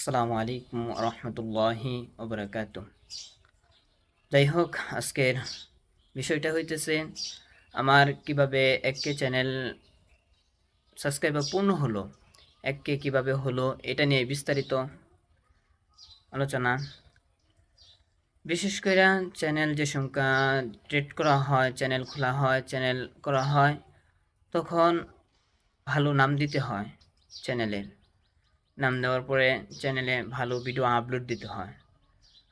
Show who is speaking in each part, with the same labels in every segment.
Speaker 1: আসসালামু আলাইকুম রহমতুল্লাহি ওবরাকাতু। যাই হোক, আজকের বিষয়টা হইতেছে আমার কিভাবে 1K চ্যানেল সাবস্ক্রাইবার পূর্ণ হলো, 1K কিভাবে হলো, এটা নিয়ে বিস্তারিত আলোচনা। বিশেষ করে চ্যানেল যে সংখ্যা ট্রেড করা হয়, চ্যানেল খোলা হয়, চ্যানেল করা হয়, তখন ভালো নাম দিতে হয়। চ্যানেলের নাম দেওয়ার পরে চ্যানেলে ভালো ভিডিও আপলোড দিতে হয়।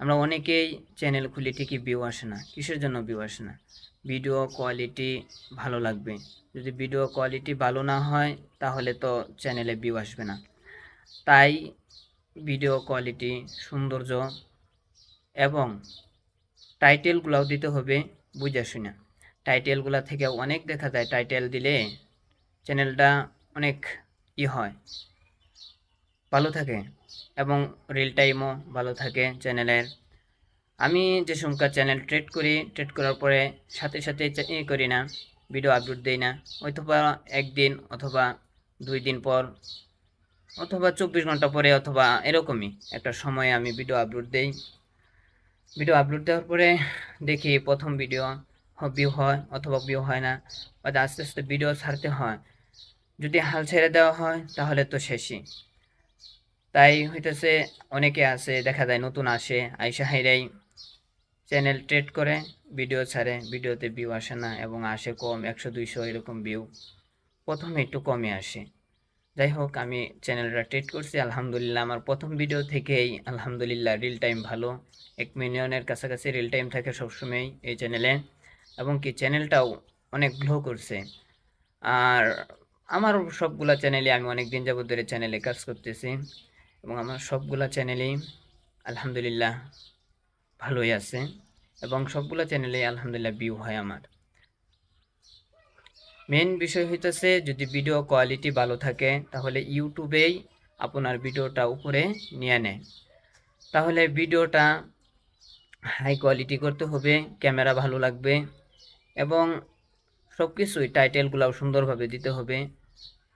Speaker 1: আমরা অনেকেই চ্যানেল খুলি, ঠিকই ভিউ আসে না। কিসের জন্য ভিউ আসে না? ভিডিও কোয়ালিটি ভালো লাগবে। যদি ভিডিও কোয়ালিটি ভালো না হয় তাহলে তো চ্যানেলে ভিউ আসবে না। তাই ভিডিও কোয়ালিটি, সৌন্দর্য এবং টাইটেলগুলোও দিতে হবে বুঝে শুনে। টাইটেলগুলো থেকে অনেক দেখা যায়, টাইটেল দিলে চ্যানেলটা অনেক হয়, ভালো থাকে এবং রিল টাইমও ভালো থাকে চ্যানেলের। আমি যে সংখ্যা চ্যানেল ট্রেড করার পরে সাথে সাথে করি না, ভিডিও আপলোড দেই না। অথবা একদিন অথবা 2 দিন পর অথবা 24 ঘন্টা পরে অথবা এরকমই একটা সময়ে আমি ভিডিও আপলোড দেই। ভিডিও আপলোড দেওয়ার পরে দেখি প্রথম ভিডিও ভিউ হয় অথবা ভিউ হয় না, বা আস্তে আস্তে ভিডিও ছাড়তে হয়। যদি হাল ছেড়ে দেওয়া হয় তাহলে তো শেষই। তাই হইতেছে অনেকে আছে, দেখা যায় নতুন আসে, আইসা হাইরাই চ্যানেল ট্রেড করে ভিডিও ছাড়ে, ভিডিওতে ভিউ আসে না এবং আসে কম, 100-200 এরকম ভিউ প্রথমে একটু কমে আসে। যাই হোক, আমি চ্যানেলটা ট্রেড করছি আলহামদুলিল্লাহ। আমার প্রথম ভিডিও থেকেই আলহামদুলিল্লাহ রিল টাইম ভালো, 1 মিলিয়নের কাছাকাছি রিল টাইম থাকে সবসময় এই চ্যানেলে, এবং কি চ্যানেলটাও অনেক গ্রো করছে। আর আমার সবগুলা চ্যানেলে আমি অনেক দিন যাবত ধরে চ্যানেলে কাজ করতেছি এবং আমার সবগুলা চ্যানেলেই আলহামদুলিল্লাহ ভালোই আছে এবং সবগুলো চ্যানেলে আলহামদুলিল্লাহ ভিউ হয় আমার। মেন বিষয় হইতেছে যদি ভিডিও কোয়ালিটি ভালো থাকে তাহলে ইউটিউবেই আপনার ভিডিওটা উপরে নিয়ে নেয়। তাহলে ভিডিওটা হাই কোয়ালিটি করতে হবে, ক্যামেরা ভালো লাগবে এবং সব কিছুই টাইটেলগুলোও সুন্দরভাবে দিতে হবে।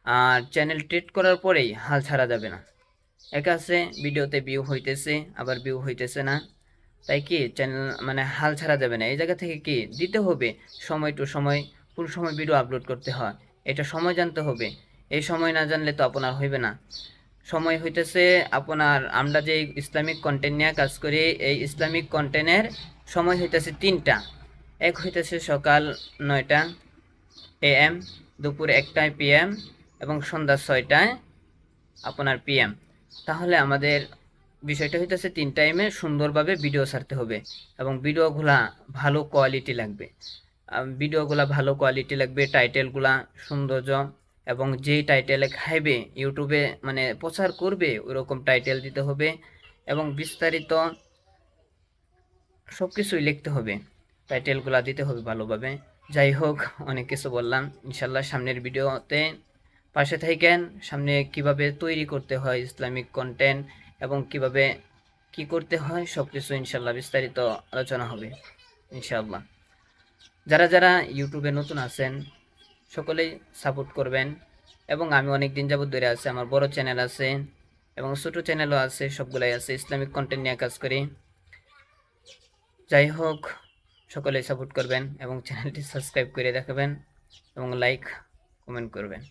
Speaker 1: আর চ্যানেল ট্রেড করার পরেই হাল ছাড়া যাবে না। এক আছে ভিডিওতে ভিউ হইতেছে আবার ভিউ হইতেছে না, তাই কি চ্যানেল মানে হাল ছাড়া যাবে না। এই জায়গা থেকে কি দিতে হবে, সময় টু সময় ফুল সময় ভিডিও আপলোড করতে হয়। এটা সময় জানতে হবে, এই সময় না জানলে তো আপনার হইবে না। সময় হইতেছে আপনার, আমরা যে ইসলামিক কন্টেন্ট নিয়ে কাজ করি, এই ইসলামিক কন্টেন্টের সময় হইতেছে 3টা। এক হইতেছে সকাল 9টা AM, দুপুর 1টায় PM এবং সন্ধ্যা 6টায় আপনার PM। তাহলে আমাদের বিষয়টা হইতেছে 3 টাইমে সুন্দরভাবে ভিডিও ছাড়তে হবে এবং ভিডিওগুলা ভালো কোয়ালিটি লাগবে। ভিডিওগুলা ভালো কোয়ালিটি লাগবে, টাইটেলগুলা সৌন্দর্য এবং যেই টাইটেলে খাইবে ইউটিউবে মানে প্রচার করবে ওইরকম টাইটেল দিতে হবে এবং বিস্তারিত সব কিছুই লিখতে হবে, টাইটেলগুলা দিতে হবে ভালোভাবে। যাই হোক, অনেক কিছু বললাম। ইনশাল্লাহ সামনের ভিডিওতে পাশে থাকেন। সামনে কিভাবে তৈরি করতে হয় ইসলামিক কন্টেন্ট এবং কিভাবে কি করতে হয় সব কিছু ইনশাল্লাহ বিস্তারিত আলোচনা হবে ইনশাল্লাহ। যারা যারা ইউটিউবে নতুন আছেন সকলেই সাপোর্ট করবেন এবং আমি অনেক দিন যাবত ধরে আছে, আমার বড় চ্যানেল আছে এবং ছোট চ্যানেলও আছে, সবগুলাই আছে, ইসলামিক কন্টেন্ট নিয়ে কাজ করি। যাই হোক, সকলেই সাপোর্ট করবেন এবং চ্যানেলটি সাবস্ক্রাইব করে দেখাবেন এবং লাইক কমেন্ট করবেন।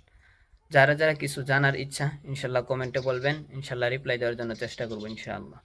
Speaker 1: যারা যারা কিছু জানার ইচ্ছা ইনশাল্লাহ কমেন্টে বলবেন, ইনশাল্লাহ রিপ্লাই দেওয়ার জন্য চেষ্টা করবো ইনশাআল্লাহ।